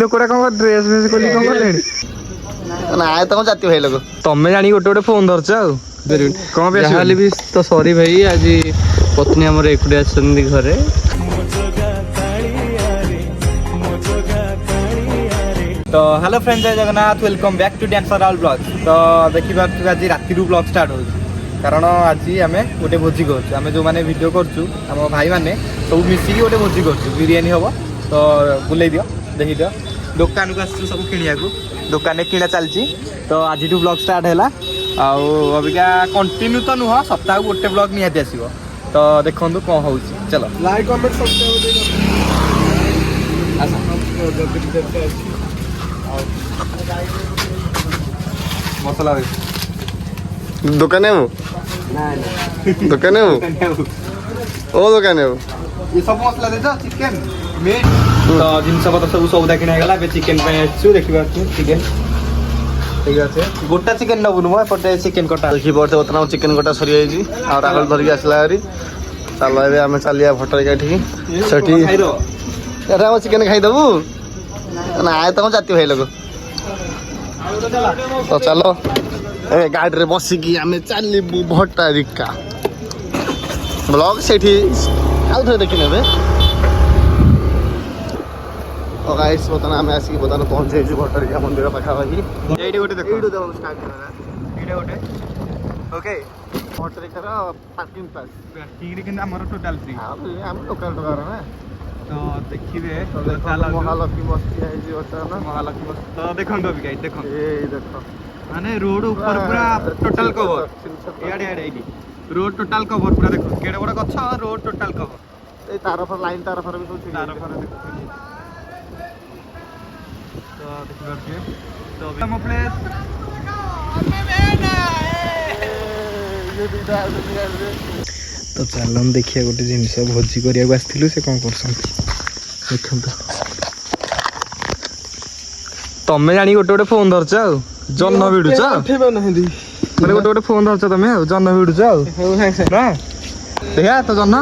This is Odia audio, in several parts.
ଲୋକଟା କଣ ଡ୍ରେସ୍ ଫ୍ରେସ୍ ଖୋଲି କଣ କଲେଣି? ନା ତମ ଜାତି ଭାଇ ଲୋକ ତମେ ଜାଣି ଗୋଟେ ଗୋଟେ ଫୋନ ଧରିଛ ଆଉ କଣ ପାଇଁ ଯାହାହେଲେ ବି ତ ସରି ଭାଇ, ଆଜି ପତ୍ନୀ ଆମର ଏକୁଟିଆ ଅଛନ୍ତି ଘରେ। ତ ହ୍ୟାଲୋ ଫ୍ରେଣ୍ଡ, ଜୟ Jagannath, welcome back to dancer Rahul blog. ତ ଦେଖିପାରୁଛୁ ଆଜି ରାତିରୁ ବ୍ଲଗ ଷ୍ଟାର୍ଟ ହେଉଛି, କାରଣ ଆଜି ଆମେ ଗୋଟେ ଭୋଜି କରୁଛୁ। ଆମେ ଯେଉଁମାନେ ଭିଡ଼ିଓ କରୁଛୁ ଆମ ଭାଇମାନେ ସବୁ ମିଶିକି ଗୋଟେ ଭୋଜି କରୁଛୁ। ବିରିୟାନୀ ହେବ, ତ ବୁଲେଇ ଦିଅ, ଦେଖିଦିଅ। ଦୋକାନକୁ ଆସିଛୁ ସବୁ କିଣିବାକୁ, ଦୋକାନରେ କିଣା ଚାଲିଛି। ତ ଆଜିଠୁ ବ୍ଲଗ ଷ୍ଟାର୍ଟ ହେଲା। ଆଉ ଅବିକା କଣ୍ଟିନ୍ୟୁ ତ ନୁହଁ, ସପ୍ତାହକୁ ଗୋଟେ ବ୍ଲଗ ନିହାତି ଆସିବ। ତ ଦେଖନ୍ତୁ କ'ଣ ହେଉଛି, ଚାଲ। ଲାଇକ୍ କମେଣ୍ଟ ମସଲା ଦୋକାନେ ହବ ଦୋକାନେ ହବ ଓ ଦୋକାନେ ହବ ଏ ସବୁ ମସଲା ଦେଇଛ ଚିକେନ ମିଟ୍ ତ ଜିନିଷ ପତ୍ର ସବୁ ସଉଦା କିଣା ହେଇଗଲା। ଏବେ ଚିକେନ ପାଇଁ ଆସିଛୁ, ଦେଖିପାରୁଛୁ ଚିକେନ ଠିକ ଅଛି। ଗୋଟା ଚିକେନ ନେବୁନୁ ମ, ଏପଟେ ଚିକେନ କଟା ଦେଖି ପାରୁଛ ବର୍ତ୍ତମାନ ଚିକେନ କଟା ସରିଯାଇଛି। ଆଉ ରାହୁଲ ଧରିକି ଆସିଲା ଭାରି। ଚାଲ ଏବେ ଆମେ ଚାଲିବା ଭଟରିକା ଏଠିକି, ସେଠି ଏଠି ଆମ ଚିକେନ ଖାଇଦବୁ। ନା ତମ ଜାତି ଭାଇ ଲୋକ ତ ଚାଲ ଏ ଗାଡ଼ିରେ ବସିକି ଆମେ ଚାଲିବୁ ଭଟ୍ଟାରିକା। ବ୍ଲଗ ସେଇଠି ଆଉ ଥରେ ଦେଖିନେବେ। ଓ ଗାଇସ୍, ବର୍ତ୍ତମାନ ଆମେ ଆସିକି ବର୍ତ୍ତମାନ ପହଞ୍ଚିଯାଇଛୁ ଭଟ୍ଟାରିକା ମନ୍ଦିର ପାଖାପାଖି। ଏଇଠି ଗୋଟେ ଦେଖ, ଏଇଠୁ ଦେବାକୁ ଷ୍ଟାର୍ଟ ହେଲା। ଏଇଟା ଗୋଟେ ଓକେ। ଭଟ୍ଟାରିକାର ପାର୍କିଂ ପାସ୍ କିନ୍ତୁ ଆମର ଟୋଟାଲ ଫ୍ରି। ଆମେ ଲୋକାଲ ଟଙ୍କାର ନା। ତ ଦେଖିବେ ମହାଲକ୍ଷ୍ମୀ ବସି ହେଇଛି ବର୍ତ୍ତମାନ। ମହାଲକ୍ଷ୍ମୀ ବସ। ତ ଦେଖନ୍ତୁ ଅବିକା ଏଇଠି ଦେଖନ୍ତୁ, ଏଇ ଦେଖ ମାନେ ରୋଡ ଉପରେ ପୁରା ଟୋଟାଲ କଭର। ଇଆଡେ ଇଆଡେ ଏଇଠି ରୋଡ ଟୋଟାଲ କଭର ପୁରା ଦେଖନ୍ତୁ, କେଡେ ବଡ ଗଛ, ରୋଡ ଟୋଟାଲ କଭର। ଏଇ ତାର ଫାର ଲାଇନ ତାର ଫାର ବି ସବୁ ତାର ଫାର ଦେଖୁଛନ୍ତି। ତ ଦେଖିପାରୁଥିବେ, ତ ଆମ ପ୍ଲେସ୍ ତ ଚାଲନ୍ତୁ ଦେଖିବା ଗୋଟେ ଜିନିଷ। ଭୋଜି କରିବାକୁ ଆସିଥିଲୁ, ସେ କ'ଣ କରୁଛନ୍ତି ଦେଖନ୍ତୁ। ତମେ ଜାଣି ଗୋଟେ ଗୋଟେ ଫୋନ ଧରିଛ ଆଉ ଜହ୍ନ ଭିଡୁଛ, ମାନେ ଗୋଟେ ଗୋଟେ ଫୋନ ଧରିଛ ତମେ ଆଉ ଜହ୍ନ ଭିଡୁଛ ଆଉ ନା। ଦେଖିଆ ତ ଜହ୍ନ,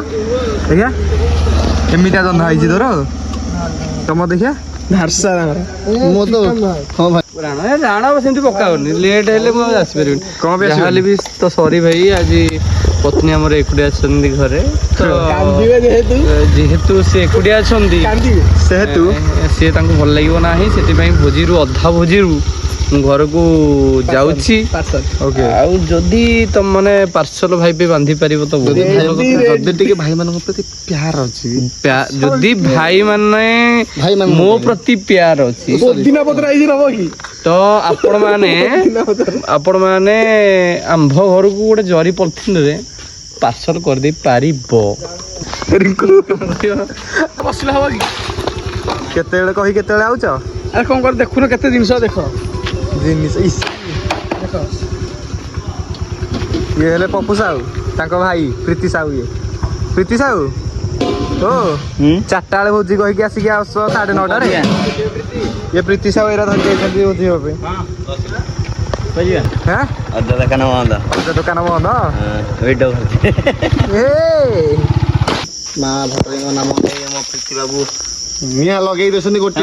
ଦେଖିଆ ଏମିତିଆ ଜହ୍ନ ହେଇଛି ତୋର, ତମ ଦେଖିଆ ଧାରସା ମୁଁ ତ ହଁ ଭାଇ ରାଣ ସେମିତି ପକାଉନି, ଲେଟ୍ ହେଲେ ମୁଁ ଆସିପାରିବିନି। କ'ଣ ପାଇଁ ଯାହାହେଲେ ବି ତ ସରି ଭାଇ, ଆଜି ପତ୍ନୀ ଆମର ଏକୁଟିଆ ଅଛନ୍ତି ଘରେ। ତ ଯେହେତୁ ସେ ଏକୁଟିଆ ଅଛନ୍ତି, ସେହେତୁ ସିଏ ତାଙ୍କୁ ଭଲ ଲାଗିବ ନାହିଁ, ସେଥିପାଇଁ ଭୋଜିରୁ ଅଧା ଭୋଜିରୁ ମୁଁ ଘରକୁ ଯାଉଛି। ଓକେ। ଆଉ ଯଦି ତମ ମାନେ ପାର୍ସଲ ଭାଇ ପାଇଁ ବାନ୍ଧି ପାରିବ ତ ବହୁତ ଭଲ କଥା। ଯଦି ଟିକେ ଭାଇମାନଙ୍କ ପ୍ରତି ପ୍ୟାର ଅଛି, ଯଦି ଭାଇ ମାନେ ମୋ ପ୍ରତି ପ୍ୟାର ଅଛି ତ ଆପଣ ମାନେ ଆମ୍ଭ ଘରକୁ ଗୋଟେ ଜରି ପଲିଥିନରେ ପାର୍ସଲ କରିଦେଇ ପାରିବ। ବସିଲେ ହବ କି? କେତେବେଳେ କହି କେତେବେଳେ ଆଉଛ? ଆରେ କଣ କର, ଦେଖୁନ କେତେ ଜିନିଷ ଦେଖ। ଜିନିଷ ଦେଖ ଇଏ ହେଲେ ପପୁ ସାହୁ, ତାଙ୍କ ଭାଇ ପ୍ରୀତି ସାହୁ। ଇଏ ପ୍ରୀତି ସାହୁ ଓ 4ଟା ବେଳେ ଭୋଜି କହିକି ଆସିକି ଆସ 9:30ରେ। ଇଏ ପ୍ରୀତି ସାହୁ ଏରା ଧରିକି ଯାଇଛନ୍ତି ଭୋଜି ହେବା ପାଇଁ। ହାଁ ଦୋକାନ ବନ୍ଦ, ଦୋକାନ ବନ୍ଦ। ଏ ମା ଭଟ୍ଟାରୀଙ୍କ ନାମ ନେଇ ଆମ ପ୍ରୀତି ବାବୁ ନିଆଁ ଲଗେଇ ଦେଉଛନ୍ତି। ଗୋଟେ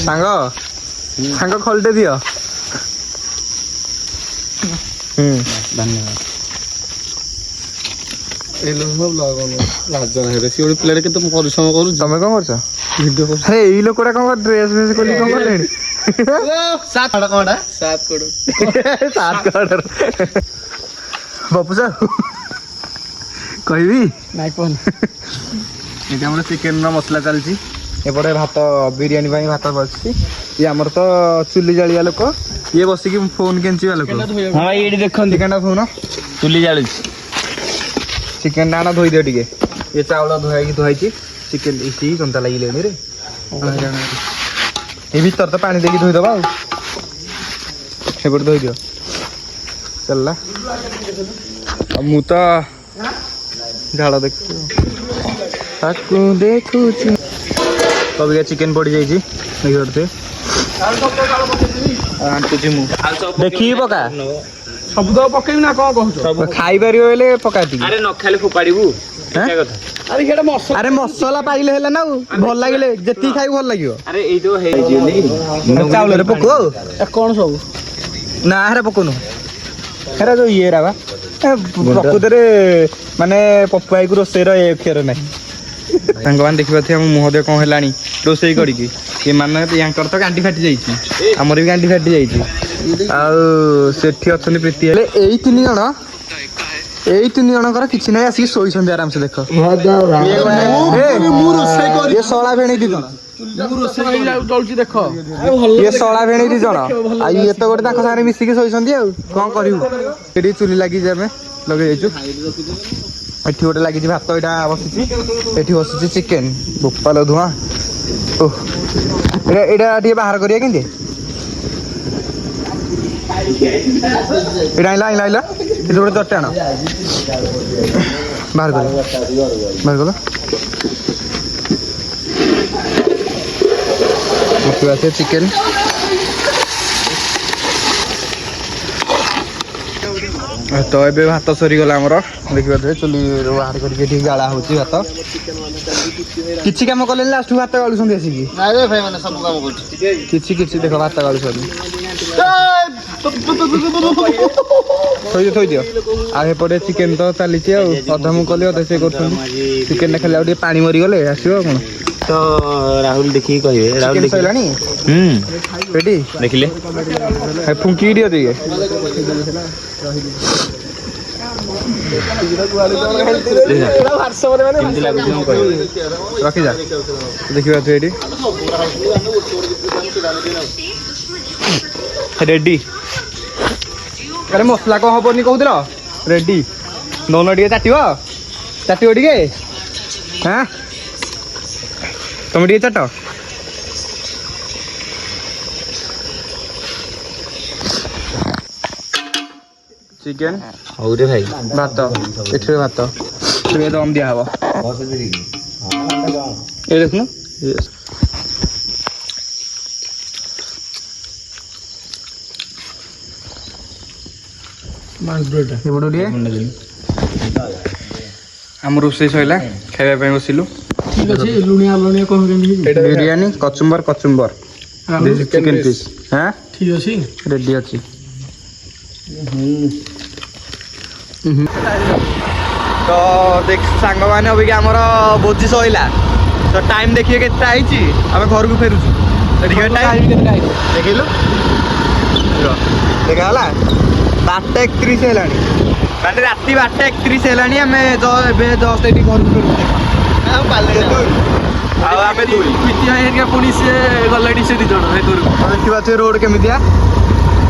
ସାଙ୍ଗ ସାଙ୍ଗ ଖୋଲିଟେ ଦିଅ। ଧନ୍ୟବାଦ। ଲାଜ ନାହିଁ ରେ, ସିଏ ଗୋଟେ ପିଲାଟେ କେତେ ପରିଶ୍ରମ କରୁଛି। ତମେ କ'ଣ କରୁଛ? ଭିଡ଼ିଓ କରୁଛି। ଆରେ ଏଇ ଲୋକଟା କ'ଣ ଡ୍ରେସ୍ ଫ୍ରେସ୍ ଖୋଲି କ'ଣ କଲେଣି? ପପୁ ସାହୁ କହିବି ଏଠି ଆମର ଚିକେନର ମସଲା ଚାଲିଛି। ଏପଟେ ଭାତ, ବିରିୟାନୀ ପାଇଁ ଭାତ ବସିଛି। ଇଏ ଆମର ତ ଚୁଲି ଜାଳିଆ ଲୋକ, ଇଏ ବସିକି ଫୋନ୍ କେଞ୍ଚିବା ଲୋକ। ହଁ ଏଇଠି ଦେଖନ୍ତୁ, ଚିକେନଟା ଫୋନ ଚୁଲି ଜାଳୁଛି। ଚିକେନଟା ଆଣ ଧୋଇ ଦିଅ ଟିକେ। ଇଏ ଚାଉଳ ଧୁଆଇଛି, ଚିକେନ ଏଇଠି କନ୍ତା ଲାଗିଲେଣି ରେ। ଏଇ ଭିତରେ ତ ପାଣି ଦେଇକି ଧୋଇଦବା ଆଉ ସେପଟେ ଧୋଇ ଦିଅ। ଚାଲିଲା। ଆଉ ମୁଁ ତ ଝାଳ ଦେଖୁଛି, ତାକୁ ଦେଖୁଛି। ଅବିକା ଚିକେନ ପଡ଼ିଯାଇଛି, ଦେଖିପାରୁଥିବେ। ଆଣ୍ଟୁଛି ମୁଁ, ଦେଖିକି ପକା। ସବୁ ତ ପକେଇବି ନା କଣ କହୁଛ? ଖାଇପାରିବ ବୋଲେ ପକା ଟିକେ। ଆରେ ନ ଖାଇଲେ ଫୋପାଡ଼ିବୁ କଥା। ଆରେ ସେଇଟା ମସଲା ଆରେ ମସଲା ପାଇଲେ ହେଲା ନା ଆଉ ଭଲ ଲାଗିଲେ ଯେତିକି ଖାଇବୁ ଭଲ ଲାଗିବ। ଆରେ ଏଇ ଯୋଉ ହେଇଛି ଚାଉଳରେ ପକଉ କଣ ସବୁ ନା ହେରା ପକଉନୁ ହେରା ଯୋଉ ଇଏରା ବା ପ୍ରକୃତରେ ମାନେ ପପୁ ଭାଇକୁ ରୋଷେଇର ଏ ଅକ୍ଷର ନାହିଁ। ସାଙ୍ଗମାନେ ଦେଖିପାରୁଥିବେ ଆମ ମୁହଁ ଦେହ କଣ ହେଲାଣି ରୋଷେଇ କରିକି। ଏମାନେ ୟାଙ୍କର ତ ଗାଣ୍ଡି ଫାଟି ଯାଇଛି, ଆମର ବି ଗାଣ୍ଡି ଫାଟି ଯାଇଛି। ଆଉ ସେଠି ଅଛନ୍ତି ପ୍ରୀତି ହେଲେ ଏଇ ତିନି ଜଣଙ୍କର କିଛି ନାହିଁ ଆସିକି ଶୋଇଛନ୍ତି ଆରାମସେ ଦେଖ। ମୁଁ ରୋଷେଇ କରି ଇଏ ଶଳା ଭେଣେଇ ଦି ଜଣ ଚଳୁଛି ଦେଖ। ଇଏ ଶଳା ଭେଣେଇ ଦି ଜଣ ଆଉ ଇଏ ତ ଗୋଟେ ତାଙ୍କ ସାଙ୍ଗରେ ମିଶିକି ଶୋଇଛନ୍ତି ଆଉ କଣ କରିବୁ। ଏଠି ଚୁଲି ଲାଗିଛି ଆମେ ଲଗେଇ ଦେଇଛୁ। ଏଠି ଗୋଟେ ଲାଗିଛି ଭାତ ଏଇଟା ବସିଛି, ଏଠି ବସିଛି ଚିକେନ ବୋପାଲ ଧୂଆଁ। ଏଇଟା ଟିକେ ବାହାର କରିବା କେମିତି? ଏଇଟା ଆଇଲା ଏଠି ଗୋଟେ ଦରଟେ ଆଣ ବାହାର କର ଅଛି ଚିକେନ। ତ ଏବେ ଭାତ ସରିଗଲା ଆମର ଦେଖିପାରୁଥିବେ ଚୁଲି ବାହାର କରିକି ଏଠି ଜାଳା ହଉଛି ଭାତ। କିଛି କାମ କଲେନି ଲାଷ୍ଟକୁ ଭାତ ଗାଳୁଛନ୍ତି ଆସିକି। ନାଇଁ ରେ ଭାଇ ମାନେ ସବୁ କାମ କରୁଛି। କିଛି ଦେଖ ଭାତ ଗାଳୁଛନ୍ତି। ଥୋଇଦିଅ ଆଉ ଏପଟେ ଚିକେନ ତ ଚାଲିଛି ଆଉ ଅଧା ମୁଁ କଲି ଅଧା ସେ କରୁଛନ୍ତି। ଚିକେନ ଖାଲି ଆଉ ଟିକେ ପାଣି ମରିଗଲେ ଆସିବ ଆଉ କଣ। ତ ରାହୁଲ ଦେଖିକି କହିବେ। ଚିକେନ ସରିଲାଣି ରେଡି ଦେଖିଲେ ଫୁଙ୍କି ଦିଅ ଟିକେ। କେମିତି ଲାଗୁଛି ମୁଁ କହିବି। ରଖିଯା ଦେଖିପାରୁଥିବେ ଏଠି ରେଡି। ଆରେ ମସଲା କଣ ହବନି କହୁଥିଲ ରେଡି। ନଉନ ଟିକେ ଚାଟିବ ଟିକେ ହାଁ ତମେ ଟିକେ ଚାଟ। ଚିକେନ ହଉରେ ଭାଇ ଭାତ ଏଠିରେ ଭାତ ଟିକେ ଦମ ଦିଆ ହବ। ଏ ଦେଖୁନ ଏପଟୁ ଟିକେ ଆମ ରୋଷେଇ ସରିଲା ଖାଇବା ପାଇଁ ବସିଲୁ। ଠିକ ଅଛି ଲୁଣିଆ କଣ କେମିତି ବିରିୟାନୀ କଚୁମ୍ବର ଚିକେନ ପିସ୍ ହଁ ଠିକ ଅଛି। ରେଡି ଅଛି। ତ ଦେଖ ସାଙ୍ଗମାନେ ଅବିକା ଆମର ଭୋଜି ସଇଲା ତ ଟାଇମ ଦେଖିବେ କେତେଟା ହେଇଛି ଆମେ ଘରକୁ ଫେରୁଛୁ। ଦେଖିଲୁ ଦେଖା ହେଲା 12:31 ହେଲାଣି ମାନେ ରାତି 12:31 ହେଲାଣି। ଆମେ ଏବେ ଜଷ୍ଟ ଏଠି ଘରକୁ ଫେରୁଛୁ। ଆଉ ଆମେ ଦୁଇ ପୁଣି ସିଏ ଗଲେଣି ସେ ଦି ଜଣ ଦେଖିପାରୁଥିବେ ରୋଡ କେମିତିଆ।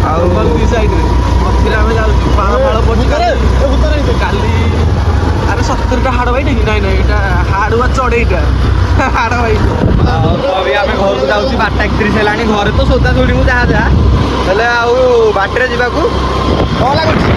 ଆଉ ମଝିରେ ଆମେ ଯାଉଛୁ ପାଳ ପଡୁଛି କାଲି। ଆରେ 70ଟା ହାଡ଼ ବାଇଟ ନାଇଁ ଏଇଟା ହାଡୁଆ ଚଢେଇଟା ହାଡ଼ ବାଇଟ। ଆମେ ଘରକୁ ଯାଉଛି 12:31 ହେଲାଣି। ଘରେ ତ ସୋଦା ଶୁଣିବୁ ଯାହା ହେଲେ ଆଉ ବାଟରେ ଯିବାକୁ କଣ ଲାଗୁଛି।